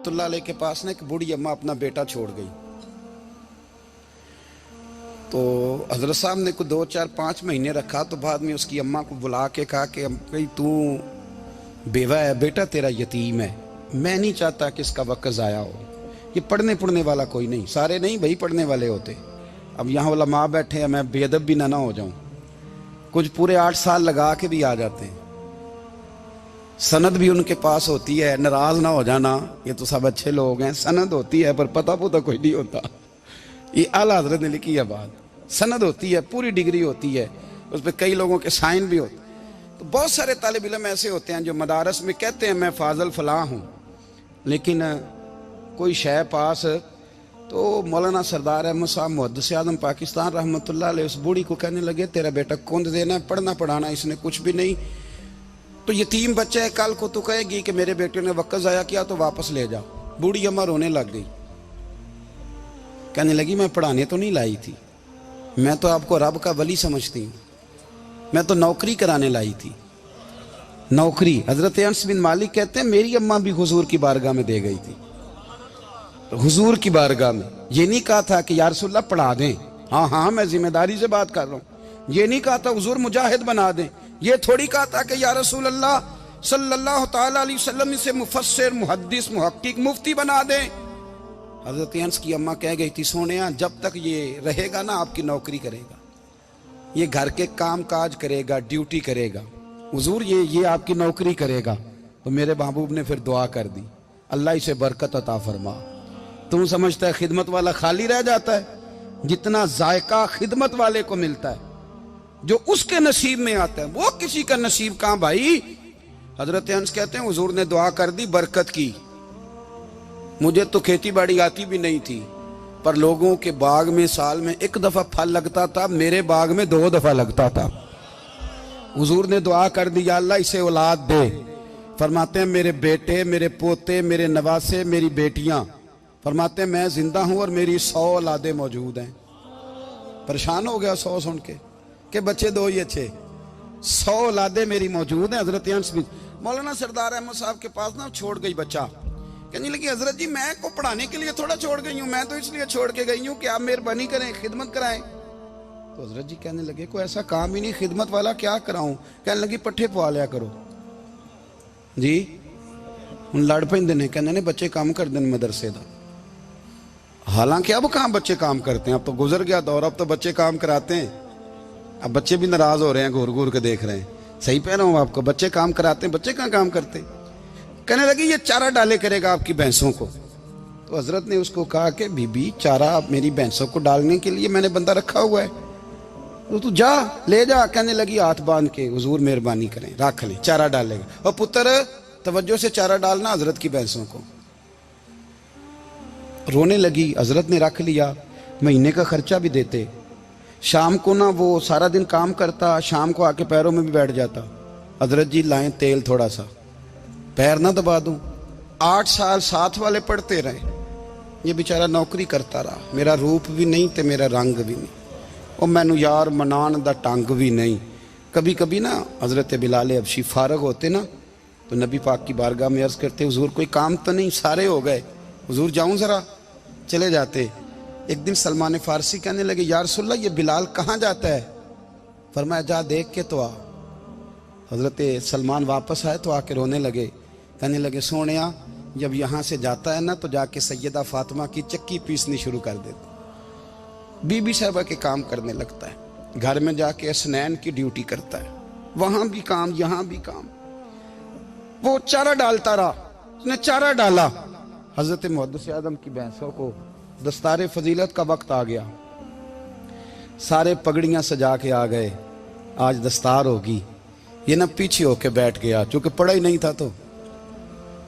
रहमत उल्लाह अलैह के पास ना एक बूढ़ी अम्मा अपना बेटा छोड़ गई। तो हजरत साहब ने कुछ 2, 4, 5 महीने रखा। तो बाद में उसकी अम्मा को बुला के कहा कि भाई तू बेवा है, बेटा तेरा यतीम है, मैं नहीं चाहता कि इसका वक्त ज़ाया हो। ये पढ़ने वाला कोई नहीं, सारे नहीं भाई पढ़ने वाले होते। अब यहाँ वाला माँ बैठे हैं, मैं बेअदब भी ना हो जाऊँ। कुछ पूरे 8 साल लगा के भी आ जाते हैं, सनद भी उनके पास होती है। नाराज ना हो जाना, ये तो सब अच्छे लोग हैं, सनद होती है पर पता कोई नहीं होता। ये आला हजरत ने लिखी है बात, सनद होती है, पूरी डिग्री होती है, उस पर कई लोगों के साइन भी होते। तो बहुत सारे तालिब इल्म ऐसे होते हैं जो मदारस में कहते हैं मैं फाजल फलां हूँ, लेकिन कोई शय पास। तो मौलाना सरदार अहमद साहब मुहद्दिस आज़म पाकिस्तान रहमतुल्लाह अलैह उस बूढ़ी को कहने लगे तेरा बेटा कुंद देना है, पढ़ना पढ़ाना इसने कुछ भी नहीं, तो यतीम बच्चा है, कल को तो कहेगी कि मेरे बेटे ने वक्त ज़ाया किया तो वापस ले जाओ। बूढ़ी अम्मा रोने लग गई, कहने लगी मैं पढ़ाने तो नहीं लाई थी, मैं तो आपको रब का वली समझती हूँ, मैं तो नौकरी कराने लाई थी, नौकरी। हजरत अनस बिन मालिक कहते हैं मेरी अम्मा भी हुजूर की बारगाह में दे गई थी, तो हुजूर की बारगाह में ये नहीं कहा था कि या रसूलल्लाह पढ़ा दें, हाँ हाँ मैं जिम्मेदारी से बात कर रहा हूँ। ये नहीं कहा था हुजूर मुजाहिद बना दें, ये थोड़ी कहा था कि या रसूलल्लाह सल्लल्लाहु तआला अलैहि वसल्लम से मुफस्सिर मुहद्दिस मुहक्किक मुफ्ती बना दें। हजरत अनस की अम्मा कह गई थी सोनिया जब तक ये रहेगा ना आपकी नौकरी करेगा, ये घर के काम काज करेगा, ड्यूटी करेगा, हुजूर ये आपकी नौकरी करेगा। तो मेरे महबूब ने फिर दुआ कर दी, अल्लाह इसे बरकत अता फरमा। तुम समझता है खिदमत वाला खाली रह जाता है? जितना जायका खिदमत वाले को मिलता है, जो उसके नसीब में आता है, वो किसी का नसीब कहां भाई। हजरत अनस कहते हैं हुजूर ने दुआ कर दी बरकत की। मुझे तो खेती बाड़ी आती भी नहीं थी, पर लोगों के बाग में साल में 1 दफा फल लगता था, मेरे बाग में 2 दफा लगता था। हुजूर ने दुआ कर दी अल्लाह इसे औलाद दे। फरमाते हैं मेरे बेटे, मेरे पोते, मेरे नवासे, मेरी बेटियां, फरमाते हैं मैं जिंदा हूं और मेरी 100 औलादे मौजूद हैं। परेशान हो गया 100 सुन के कि बच्चे 2 ही अच्छे, 100 औलादे मेरी मौजूद हैं। हजरत अनस बिन मौलाना सरदार अहमद साहब के पास ना छोड़ गई बच्चा, कहने लगी हजरत जी मैं को पढ़ाने के लिए थोड़ा छोड़ गई हूँ, मैं तो इसलिए छोड़ के गई हूँ कि आप मेहरबानी करें खिदमत कराएं। तो हजरत जी कहने लगे कोई ऐसा काम ही नहीं, खिदमत वाला क्या कराऊं। कहने लगी पट्ठे पवा लिया करो जी। हूँ लड़ पेंदे ने, कहने ने बच्चे काम कर दें मदरसे का। हालांकि अब कहाँ बच्चे काम करते हैं, अब तो गुजर गया दौर, अब तो बच्चे काम कराते हैं। अब बच्चे भी नाराज हो रहे हैं, घूर घूर के देख रहे हैं। सही कह रहा हूँ आपको, बच्चे काम कराते हैं, बच्चे कहाँ काम करते। कहने लगी ये चारा डाले करेगा आपकी भैंसों को। तो हजरत ने उसको कहा कि बीबी चारा मेरी भैंसों को डालने के लिए मैंने बंदा रखा हुआ है, तो तू जा ले जा। कहने लगी हाथ बांध के हुजूर मेहरबानी करें रख ले, चारा डालेगा। और पुत्र तवज्जो से चारा डालना हजरत की भैंसों को। रोने लगी, हजरत ने रख लिया, महीने का खर्चा भी देते। शाम को ना वो सारा दिन काम करता, शाम को आके पैरों में भी बैठ जाता, हजरत जी लाएं तेल थोड़ा सा, पैर ना दबा दूं। 8 साल साथ वाले पढ़ते रहे, ये बेचारा नौकरी करता रहा, मेरा रूप भी नहीं ते मेरा रंग भी नहीं, और मैनू यार मनान दा टंग भी नहीं। कभी कभी ना हजरत बिलाल हबशी फारग होते ना, तो नबी पाक की बारगाह में अर्ज करते हुजूर कोई काम तो नहीं, सारे हो गए, हुजूर जाऊं जरा, चले जाते। एक दिन सलमान फारसी कहने लगे या रसूलल्लाह ये बिलाल कहाँ जाता है। फरमाया जा देख के तो आ। हजरत सलमान वापस आए तो आके रोने लगे, कहने लगे सोनिया जब यहाँ से जाता है ना तो जाके सैयदा फातिमा की चक्की पीसनी शुरू कर देता, बीबी साहबा के काम करने लगता है, घर में जाके स्नैन की ड्यूटी करता है, वहां भी काम यहाँ भी काम। वो चारा डालता रहा, उसने चारा डाला। हजरत मुहद्दिस आज़म की भैंसों को दस्तारे फजीलत का वक्त आ गया, सारे पगड़ियां सजा के आ गए, आज दस्तार होगी। ये ना पीछे होके बैठ गया, चूंकि पढ़ा ही नहीं था तो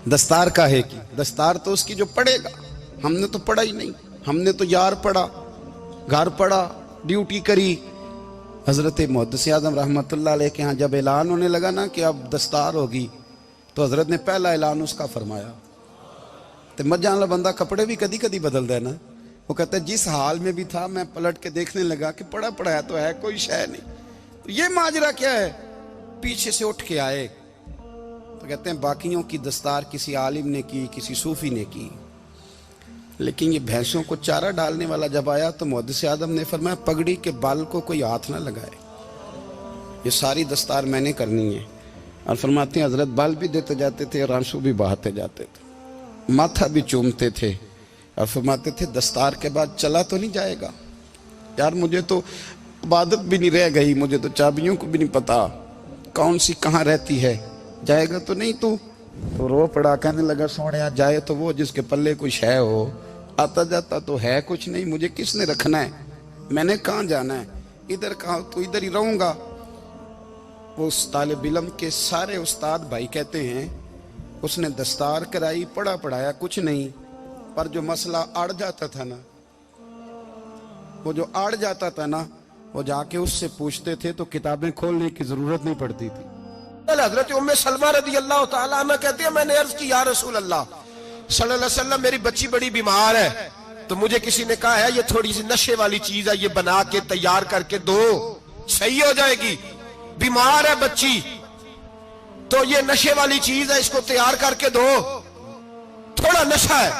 दस्तार का है कि दस्तार तो उसकी जो पढ़ेगा, हमने तो पढ़ा ही नहीं, हमने तो यार पढ़ा, घर पढ़ा, ड्यूटी करी। हजरत मुहद्दिस आज़म रहमतुल्लाह अलैह के यहाँ जब ऐलान होने लगा ना कि अब दस्तार होगी, तो हजरत ने पहला ऐलान उसका फरमाया। तो मजा वाला बंदा कपड़े भी कदी कदी बदल दे ना, वो कहता है जिस हाल में भी था मैं पलट के देखने लगा कि पड़ा पड़ा है तो है, कोई शय नहीं। तो ये माजरा क्या है, पीछे से उठ के आए तो कहते हैं बाकियों की दस्तार किसी आलिम ने की, किसी सूफी ने की, लेकिन ये भैंसों को चारा डालने वाला जब आया तो मुहद्दिस आदम ने फरमाया पगड़ी के बाल को कोई हाथ ना लगाए, ये सारी दस्तार मैंने करनी है। और फरमाते हैं हजरत बाल भी देते जाते थे और आंसू भी बहाते जाते थे, माथा भी चूमते थे और फरमाते थे दस्तार के बाद चला तो नहीं जाएगा यार, मुझे तो इबादत भी नहीं रह गई, मुझे तो चाबियों को भी नहीं पता कौन सी कहाँ रहती है, जाएगा तो नहीं तू? तो रो पड़ा, कहने लगा सोने जाए तो वो जिसके पल्ले कुछ है हो, आता जाता तो है कुछ नहीं, मुझे किसने रखना है, मैंने कहाँ जाना है, इधर कहाँ तो इधर ही रहूंगा। वो उस तालिब इल्म के सारे उस्ताद भाई कहते हैं उसने दस्तार कराई, पढ़ा पढ़ाया कुछ नहीं, पर जो मसला अड़ जाता था ना, वो जो अड़ जाता था ना, वो जाके उससे पूछते थे तो किताबें खोलने की जरूरत नहीं पड़ती थी। हजरत उम्मे सलमा रदी अल्लाह तआला अन्हा कहती है मैंने अर्ज की या रसूल अल्लाह सल्लल्लाहु अलैहि वसल्लम मेरी बच्ची बड़ी बीमार है, तो मुझे किसी ने कहा है ये थोड़ी सी नशे वाली चीज है, ये बना के तैयार करके दो सही हो जाएगी, बीमार है बच्ची तो ये नशे वाली चीज है, इसको तैयार करके दो, थोड़ा नशा है।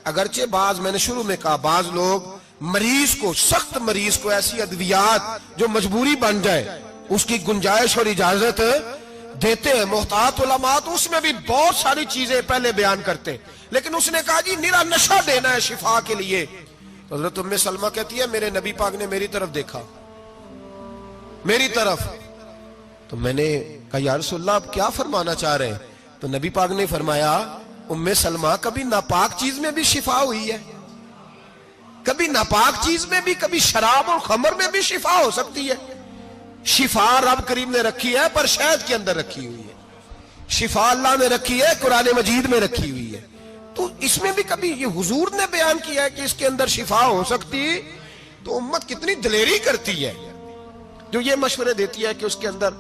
अगरचे बाज, मैंने शुरू में कहा, बाज लोग मरीज को, सख्त मरीज को ऐसी अद्वियात जो मजबूरी बन जाए उसकी गुंजाइश और इजाजत देते हैं। मोहतात उलमा तो उसमें भी बहुत सारी चीजें पहले बयान करते हैं, लेकिन उसने कहा जी निरा नशा देना है शिफा के लिए। तो हज़रत उम्मे सलमा कहती है मेरे नबी पाक ने मेरी तरफ देखा, मेरी तरफ, तो मैंने कहा या रसूलल्लाह आप क्या फरमाना चाह रहे हैं? तो नबी पाक ने फरमाया उम्मे सलमा कभी नापाक चीज में भी शिफा हुई है, कभी नापाक चीज में भी, कभी शराब और खमर में भी शिफा हो सकती है। शिफा रब करीम ने रखी है पर शहद के अंदर रखी हुई है, शिफा अल्लाह ने रखी है कुरान मजीद में रखी हुई है, तो इसमें भी कभी ये हुजूर ने बयान किया है कि इसके अंदर शिफा हो सकती, तो उम्मत कितनी दलेरी करती है जो ये मशवरे देती है कि उसके अंदर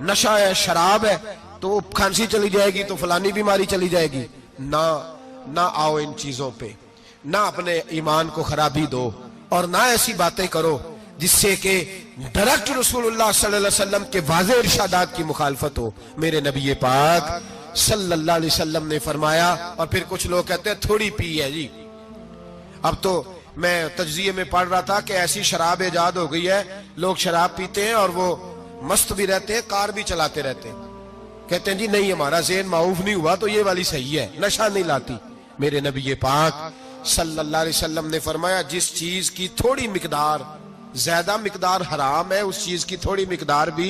नशा है, शराब है, तो खांसी चली जाएगी तो फलानी बीमारी चली जाएगी। ना आओ इन चीजों पे, ना अपने ईमान को खराबी दो और ना ऐसी बातें करो जिससे कि डायरेक्ट रसूलुल्लाह सल्लल्लाहु अलैहि वसल्लम के वाज़ेह इरशादात की मुखालफत हो। मेरे नबी पाक सल्लल्लाहु अलैहि वसल्लम ने फरमाया, और फिर कुछ लोग कहते हैं थोड़ी पी है जी। अब तो मैं तज्जिये में पढ़ रहा था कि ऐसी शराब इजाद हो गई है, लोग शराब पीते हैं और वो मस्त भी रहते हैं, कार भी चलाते रहते हैं, कहते हैं जी नहीं हमारा ज़हन माऊफ नहीं हुआ तो ये वाली सही है, नशा नहीं लाती। मेरे नबी पाक सल्लल्लाहु अलैहि वसल्लम ने फरमाया जिस चीज की थोड़ी मिकदार, ज्यादा मिकदार हराम है, उस चीज की थोड़ी मिकदार भी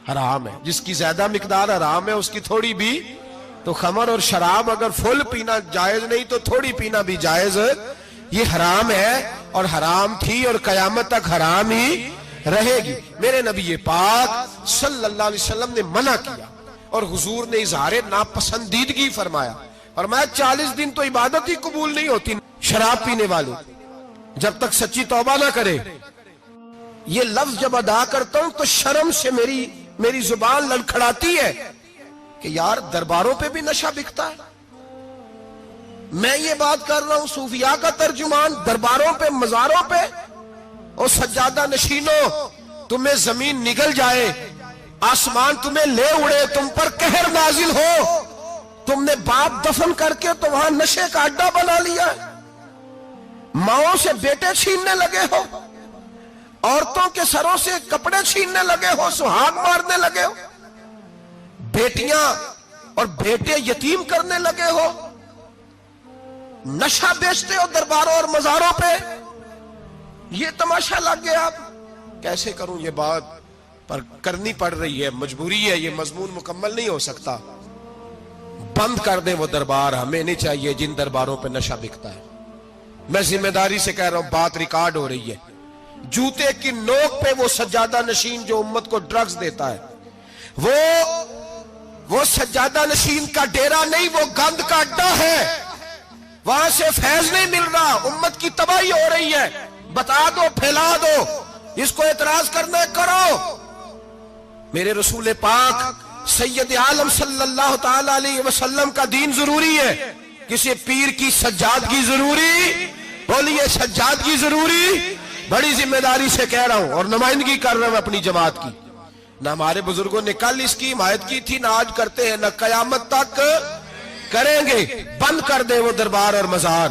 हराम है, जिसकी ज्यादा मिकदार हराम है उसकी थोड़ी भी। तो खमर और शराब अगर फुल पीना जायज नहीं तो थोड़ी पीना भी जायज, ये हराम है और हराम थी और कयामत तक हराम ही रहेगी। मेरे नबी पाक सल्लल्लाहु अलैहि वसल्लम ने मना किया और हुजूर ने इजहार नापसंदीदगी फरमाया, और मैं 40 दिन तो इबादत ही कबूल नहीं होती शराब पीने वाले जब तक सच्ची तौबा ना करे। ये लफ्ज जब अदा करता हूं तो शर्म से मेरी जुबान लड़खड़ाती है कि यार दरबारों पे भी नशा बिकता है। मैं ये बात कर रहा हूं सूफिया का तर्जुमान, दरबारों पे, मजारों पे, और सज्जादा नशीनों तुम्हें जमीन निगल जाए, आसमान तुम्हें ले उड़े, तुम पर कहर नाजिल हो, तुमने बाप दफन करके तो वहां नशे का अड्डा बना लिया, माओं से बेटे छीनने लगे हो, औरतों के सरों से कपड़े छीनने लगे हो, सुहाग मारने लगे हो, बेटियां और बेटे यतीम करने लगे हो, नशा बेचते हो दरबारों और मजारों पे, ये तमाशा लग गया। आप कैसे करूं ये बात, पर करनी पड़ रही है, मजबूरी है, ये मजमून मुकम्मल नहीं हो सकता। बंद कर दे वो दरबार, हमें नहीं चाहिए जिन दरबारों पे नशा बिकता है। मैं जिम्मेदारी से कह रहा हूं, बात रिकॉर्ड हो रही है। जूते की नोक पे वो सज्जादा नशीन जो उम्मत को ड्रग्स देता है, वो सज्जादा नशीन का डेरा नहीं, वो गंद का अड्डा है, वहां से फैज नहीं मिल रहा, उम्मत की तबाही हो रही है। बता दो, फैला दो, इसको एतराज करना है करो। मेरे रसूल पाक सैयद आलम सल्लल्लाहु ताला अलैहि वसल्लम का दीन जरूरी है, किसी पीर की सज्जादगी जरूरी, बोलिए सज्जादगी जरूरी। बड़ी जिम्मेदारी से कह रहा हूं और नुमाइंदगी कर रहा हूं अपनी जमात की। نہ ہمارے بزرگوں نے کل اس کی حمایت کی تھی، نہ آج کرتے ہیں، نہ قیامت تک کریں گے۔ بند کر دیں وہ دربار اور مزار۔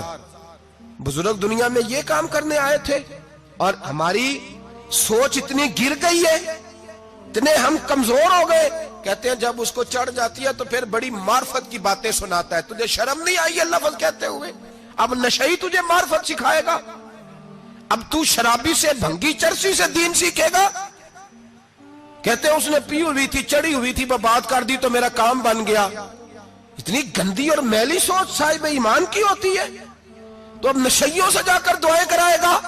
بزرگ دنیا میں یہ کام کرنے آئے تھے، اور ہماری سوچ اتنی گر گئی ہے، اتنے ہم کمزور ہو گئے۔ کہتے ہیں جب اس کو چڑھ جاتی ہے تو پھر بڑی معرفت کی باتیں سناتا ہے۔ تجھے شرم نہیں آئی یہ لفظ کہتے ہوئے؟ اب نشئی تجھے معرفت سکھائے گا؟ اب تو شرابی سے، بھنگی چرسی سے دین سیکھے گا؟ کہتے ہیں اس نے پی ہوئی تھی، چڑھی ہوئی تھی، بات کر دی تو میرا کام بن گیا۔ اتنی گندی اور میلی سوچ صاحب ایمان کی ہوتی ہے، تو اب نشیوں سے جا کر دعائیں کرائے گا؟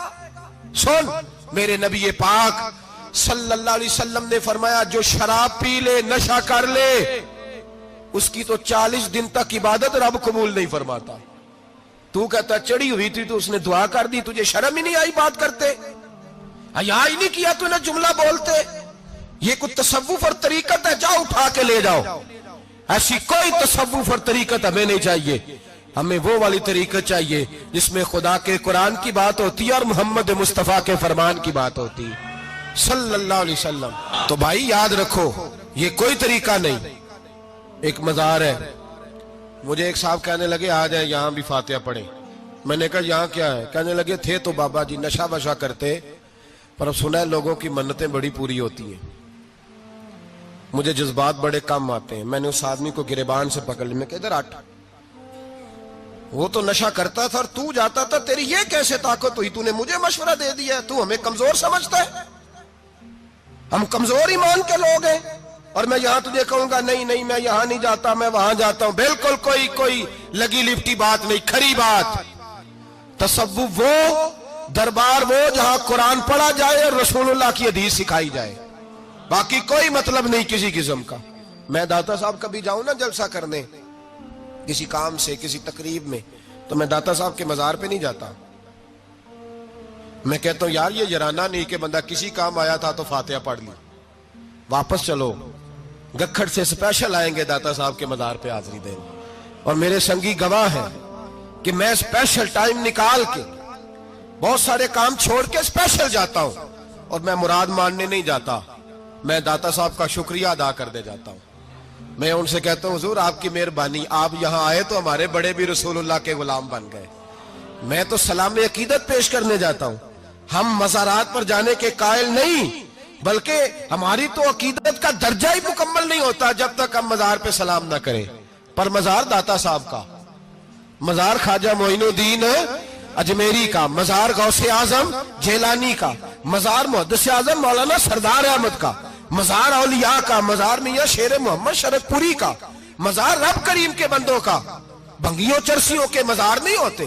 سن، میرے نبی پاک صلی اللہ علیہ وسلم نے فرمایا جو شراب پی لے، نشہ کر لے، اس کی تو 40 دن تک عبادت رب قبول نہیں فرماتا۔ تو کہتا چڑھی ہوئی تھی تو اس نے دعا کر دی، تجھے شرم ہی نہیں آئی بات کرتے؟ حیا ہی نہیں کیا تو نہ جملہ بولتے؟ یہ کوئی تصوف اور طریقت ہے؟ جاؤ اٹھا کے لے جاؤ۔ ایسی کوئی تصوف اور طریقت ہمیں نہیں چاہیے، ہمیں وہ والی طریقت چاہیے جس میں خدا کے قرآن کی بات ہوتی ہے اور محمد مصطفیٰ کے فرمان کی بات ہوتی ہے صلی اللہ علیہ وسلم۔ تو بھائی یاد رکھو، یہ کوئی طریقہ نہیں۔ ایک مزار ہے، مجھے ایک صاحب کہنے لگے آ جائیں یہاں بھی فاتحہ پڑھیں۔ میں نے کہا یہاں کیا ہے؟ کہنے لگے تھے تو بابا جی نشہ وشہ کرتے، پر اب سنا ہے لوگوں کی منتیں بڑی پوری ہوتی ہیں۔ مجھے جذبات بڑے کم آتے ہیں۔ میں نے اس آدمی کو گریبان سے پکڑ لیا، میں کہ ادھر ہٹ، وہ تو نشہ کرتا تھا اور تو جاتا تھا، تیری یہ کیسے طاقت ہوئی؟ تو نے مجھے مشورہ دے دیا، تو ہمیں کمزور سمجھتا ہے؟ ہم کمزور ایمان کے لوگ ہیں، اور میں یہاں تجھے کہوں گا نہیں نہیں میں یہاں نہیں جاتا، میں وہاں جاتا ہوں۔ بالکل کوئی لگی لپٹی بات نہیں، کھری بات۔ تصوف وہ، دربار وہ جہاں قرآن پڑھا جائے اور رسول اللہ کی حدیث سکھائی جائے، باقی کوئی مطلب نہیں کسی قسم کا۔ میں داتا صاحب کبھی جاؤں نا جلسہ کرنے کسی کام سے، کسی تقریب میں، تو میں داتا صاحب کے مزار پہ نہیں جاتا۔ میں کہتا ہوں یار یہ جرانہ نہیں کہ بندہ کسی کام آیا تھا تو فاتحہ پڑھ لی، واپس چلو، گکھڑ سے سپیشل آئیں گے داتا صاحب کے مزار پہ حاضری دیں۔ اور میرے سنگی گواہ ہیں کہ میں سپیشل ٹائم نکال کے بہت سارے کام چھوڑ کے سپیشل جاتا ہوں، اور میں مراد ماننے نہیں جاتا، میں داتا صاحب کا شکریہ ادا کر دے جاتا ہوں۔ میں ان سے کہتا ہوں حضور آپ کی مہربانی، آپ یہاں آئے تو ہمارے بڑے بھی رسول اللہ کے غلام بن گئے۔ میں تو سلام عقیدت پیش کرنے جاتا ہوں، ہم مزارات پر جانے کے قائل نہیں، بلکہ ہماری تو عقیدت کا درجہ ہی مکمل نہیں ہوتا جب تک ہم مزار پہ سلام نہ کریں۔ پر مزار داتا صاحب کا، مزار خواجہ معین الدین اجمیری کا، مزار غوث اعظم جیلانی کا، مزار محدث اعظم مولانا سردار احمد کا، مزار اولیاء کا، مزار میاں شیر محمد شرک پوری کا، مزار رب کریم کے بندوں کا۔ بھنگیوں چرسیوں کے مزار نہیں ہوتے،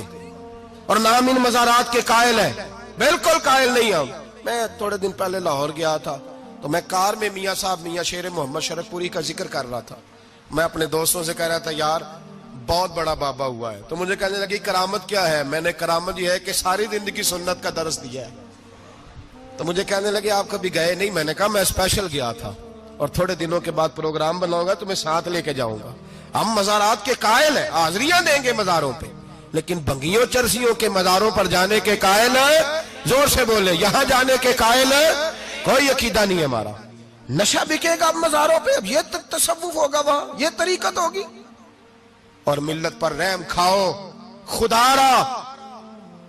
اور نام ان مزارات کے قائل ہیں، بالکل قائل نہیں ہم۔ میں تھوڑے دن پہلے لاہور گیا تھا، تو میں کار میں میاں صاحب میاں شیر محمد شرک پوری کا ذکر کر رہا تھا۔ میں اپنے دوستوں سے کہہ رہا تھا یار بہت بڑا بابا ہوا ہے، تو مجھے کہنے لگی کرامت کیا ہے؟ میں نے کرامت یہ ہے کہ ساری زندگی سنت کا درس دیا ہے۔ تو مجھے کہنے لگے آپ کبھی گئے نہیں؟ میں نے کہا میں اسپیشل گیا تھا، اور تھوڑے دنوں کے بعد پروگرام بناؤں گا تو میں ساتھ لے کے جاؤں گا۔ ہم مزارات کے قائل ہیں، حاضریاں دیں گے مزاروں پہ، لیکن بھنگیوں چرسیوں کے مزاروں پر جانے کے قائل ہیں؟ زور سے بولے، یہاں جانے کے قائل ہیں؟ کوئی عقیدہ نہیں ہے ہمارا۔ نشہ بکے گا اب مزاروں پہ، اب یہ تصوف ہوگا وہاں، یہ طریقت ہوگی۔ اور ملت پر رحم کھاؤ خدا را۔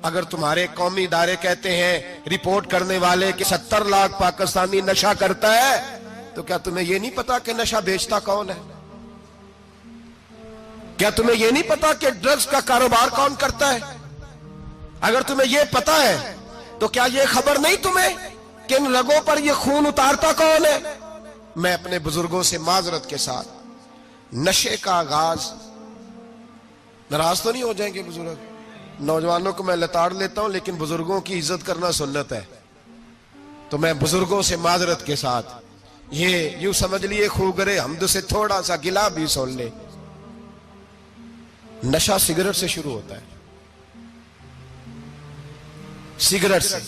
اگر تمہارے قومی ادارے کہتے ہیں رپورٹ کرنے والے کہ 70 لاکھ پاکستانی نشہ کرتا ہے، تو کیا تمہیں یہ نہیں پتا کہ نشہ بیچتا کون ہے؟ کیا تمہیں یہ نہیں پتا کہ ڈرگز کا کاروبار کون کرتا ہے؟ اگر تمہیں یہ پتا ہے تو کیا یہ خبر نہیں تمہیں کہ ان رگوں پر یہ خون اتارتا کون ہے؟ میں اپنے بزرگوں سے معذرت کے ساتھ، نشے کا آغاز، ناراض تو نہیں ہو جائیں گے بزرگ؟ نوجوانوں کو میں لتاڑ لیتا ہوں، لیکن بزرگوں کی عزت کرنا سنت ہے، تو میں بزرگوں سے معذرت کے ساتھ، یہ یوں سمجھ لیے خوگرے حمد سے تھوڑا سا گلا بھی سن لے۔ نشہ سگریٹ سے شروع ہوتا ہے، سگریٹ سے۔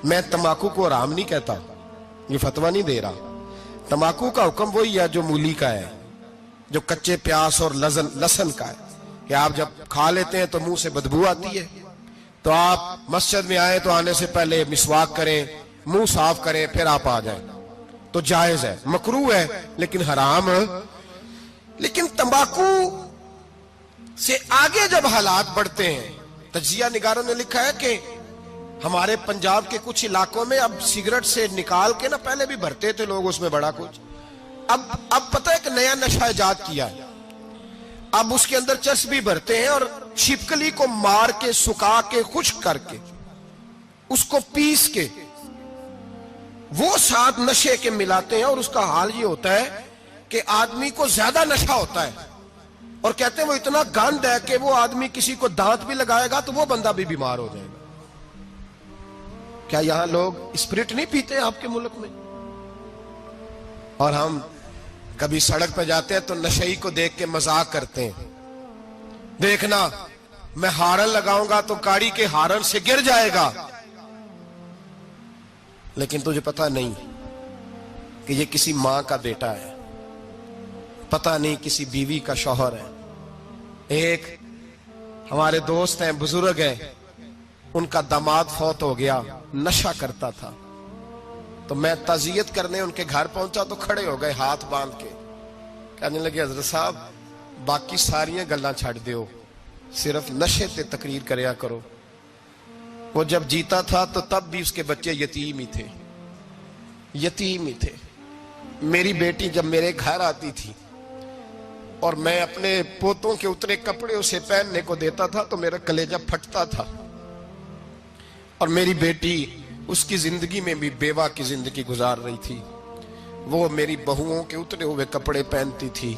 میں تمباکو کو حرام نہیں کہتا، یہ فتویٰ نہیں دے رہا۔ تمباکو کا حکم وہی ہے جو مولی کا ہے، جو کچے پیاز اور لہسن کا ہے، کہ آپ جب کھا لیتے ہیں تو منہ سے بدبو آتی ہے، تو آپ مسجد میں آئیں تو آنے سے پہلے مسواک کریں، منہ صاف کریں، پھر آپ آ جائیں۔ تو جائز ہے، مکروہ ہے لیکن حرام۔ لیکن تمباکو سے آگے جب حالات بڑھتے ہیں، تجزیہ نگاروں نے لکھا ہے کہ ہمارے پنجاب کے کچھ علاقوں میں اب سگریٹ سے نکال کے نا، پہلے بھی بھرتے تھے لوگ اس میں بڑا کچھ، اب پتہ ہے کہ نیا نشہ ایجاد کیا ہے، اب اس کے اندر چرس بھی بھرتے ہیں اور چھپکلی کو مار کے سکھا کے خشک کر کے اس کو پیس کے وہ ساتھ نشے کے ملاتے ہیں، اور اس کا حال یہ ہوتا ہے کہ آدمی کو زیادہ نشہ ہوتا ہے، اور کہتے ہیں وہ اتنا گند ہے کہ وہ آدمی کسی کو دانت بھی لگائے گا تو وہ بندہ بھی بیمار ہو جائے گا۔ کیا یہاں لوگ اسپرٹ نہیں پیتے آپ کے ملک میں؟ اور ہم کبھی سڑک پہ جاتے ہیں تو نشئی کو دیکھ کے مذاق کرتے ہیں، دیکھنا میں ہارن لگاؤں گا تو گاڑی کے ہارن سے گر جائے گا، لیکن تجھے پتا نہیں کہ یہ کسی ماں کا بیٹا ہے، پتا نہیں کسی بیوی کا شوہر ہے۔ ایک ہمارے دوست ہیں، بزرگ ہیں، ان کا داماد فوت ہو گیا، نشہ کرتا تھا، تو میں تعزیت کرنے ان کے گھر پہنچا تو کھڑے ہو گئے ہاتھ باندھ کے، کہنے لگے حضرت صاحب باقی ساریاں گلاں چھڑ دیو، صرف نشے تے تقریر کریا کرو۔ وہ جب جیتا تھا تو تب بھی اس کے بچے یتیم ہی تھے، یتیم ہی تھے۔ میری بیٹی جب میرے گھر آتی تھی اور میں اپنے پوتوں کے اتنے کپڑے اسے پہننے کو دیتا تھا تو میرا کلیجہ پھٹتا تھا، اور میری بیٹی اس کی زندگی میں بھی بیوہ کی زندگی گزار رہی تھی، وہ میری بہوؤں کے اترے ہوئے کپڑے پہنتی تھی،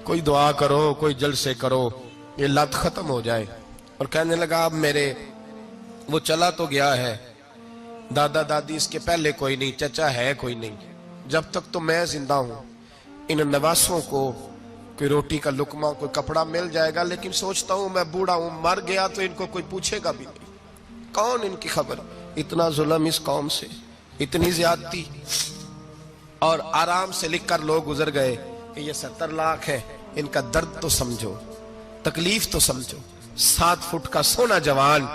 کوئی دعا کرو، کوئی جلسے کرو، یہ لت ختم ہو جائے۔ اور کہنے لگا اب میرے وہ چلا تو گیا ہے، دادا دادی اس کے پہلے کوئی نہیں، چچا ہے کوئی نہیں، جب تک تو میں زندہ ہوں ان نواسوں کو کوئی روٹی کا لقمہ، کوئی کپڑا مل جائے گا، لیکن سوچتا ہوں میں بوڑھا ہوں، مر گیا تو ان کو کوئی پوچھے گا بھی نہیں، کون ان کی خبر۔ اتنا ظلم اس قوم سے، اتنی زیادتی، اور آرام سے لکھ کر لوگ گزر گئے کہ یہ 70 لاکھ ہے، ان کا درد تو سمجھو، تکلیف تو سمجھو۔ 7 فٹ کا سونا جوان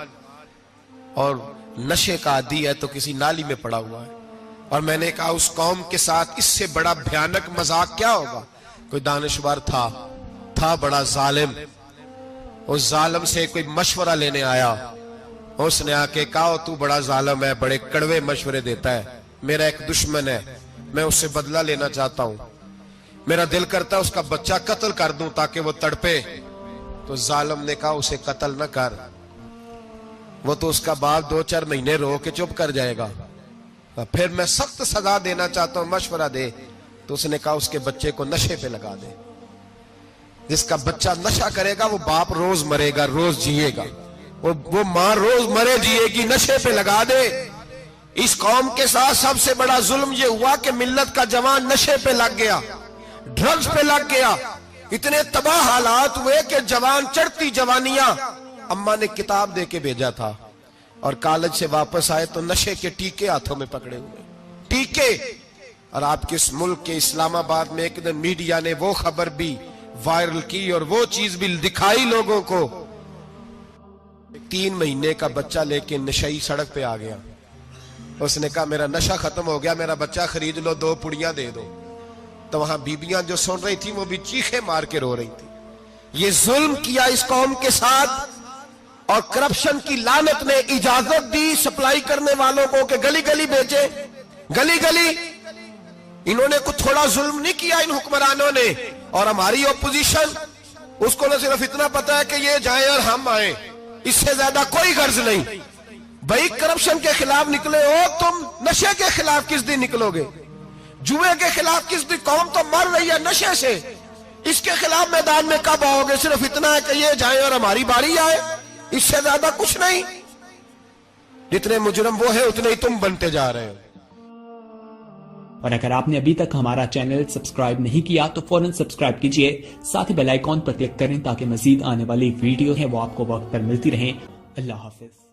اور نشے کا عادی ہے تو کسی نالی میں پڑا ہوا ہے۔ اور میں نے کہا اس قوم کے ساتھ اس سے بڑا بھیانک مذاق کیا ہوگا؟ کوئی دانشور تھا بڑا ظالم، اس ظالم سے کوئی مشورہ لینے آیا، اس نے آ کے کہا تو بڑا ظالم ہے، بڑے کڑوے مشورے دیتا ہے، میرا ایک دشمن ہے، میں اس سے بدلہ لینا چاہتا ہوں، میرا دل کرتا ہے اس کا بچہ قتل کر دوں تاکہ وہ تڑپے۔ تو ظالم نے کہا اسے قتل نہ کر، وہ تو اس کا باپ 2-4 مہینے رو کے چپ کر جائے گا، پھر میں سخت سزا دینا چاہتا ہوں، مشورہ دے۔ تو اس نے کہا اس کے بچے کو نشے پہ لگا دے، جس کا بچہ نشہ کرے گا وہ باپ روز مرے گا، روز جیے گا، وہ ماں روز مرے جیے گی، نشے پہ لگا دے۔ اس قوم کے ساتھ سب سے بڑا ظلم یہ ہوا کہ ملت کا جوان نشے پہ لگ گیا، ڈرگز پہ لگ گیا، اتنے تباہ حالات ہوئے کہ جوان چڑھتی جوانیاں، اماں نے کتاب دے کے بھیجا تھا، اور کالج سے واپس آئے تو نشے کے ٹیکے ہاتھوں میں پکڑے ہوئے، ٹیکے۔ اور آپ کے اس ملک کے اسلام آباد میں ایک دن میڈیا نے وہ خبر بھی وائرل کی اور وہ چیز بھی دکھائی لوگوں کو، 3 مہینے کا بچہ لے کے نشئی سڑک پہ آ گیا، اس نے کہا میرا نشہ ختم ہو گیا، میرا بچہ خرید لو، 2 پڑیاں دے دو۔ تو وہاں بیبیاں جو سن رہی تھی وہ بھی چیخے مار کے رو رہی تھی۔ یہ ظلم کیا اس قوم کے ساتھ، اور کرپشن کی لعنت نے اجازت دی سپلائی کرنے والوں کو کہ گلی گلی بیچے، گلی گلی۔ انہوں نے کچھ تھوڑا ظلم نہیں کیا ان حکمرانوں نے، اور ہماری اپوزیشن اس کو نہ صرف اتنا پتا ہے کہ یہ جائیں اور ہم آئیں، اس سے زیادہ کوئی غرض نہیں۔ بھائی کرپشن کے خلاف نکلے ہو تم، نشے کے خلاف کس دن نکلو گے؟ جوئے کے خلاف کس دن؟ قوم تو مر رہی ہے نشے سے، اس کے خلاف میدان میں کب آؤ گے؟ صرف اتنا ہے کہ یہ جائیں اور ہماری باری آئے، اس سے زیادہ کچھ نہیں۔ جتنے مجرم وہ ہیں اتنے ہی تم بنتے جا رہے ہو۔ اور اگر آپ نے ابھی تک ہمارا چینل سبسکرائب نہیں کیا تو فوراً سبسکرائب کیجئے، ساتھ ہی بیل آئیکن پر کلک کریں تاکہ مزید آنے والی ویڈیو ہے وہ آپ کو وقت پر ملتی رہیں۔ اللہ حافظ۔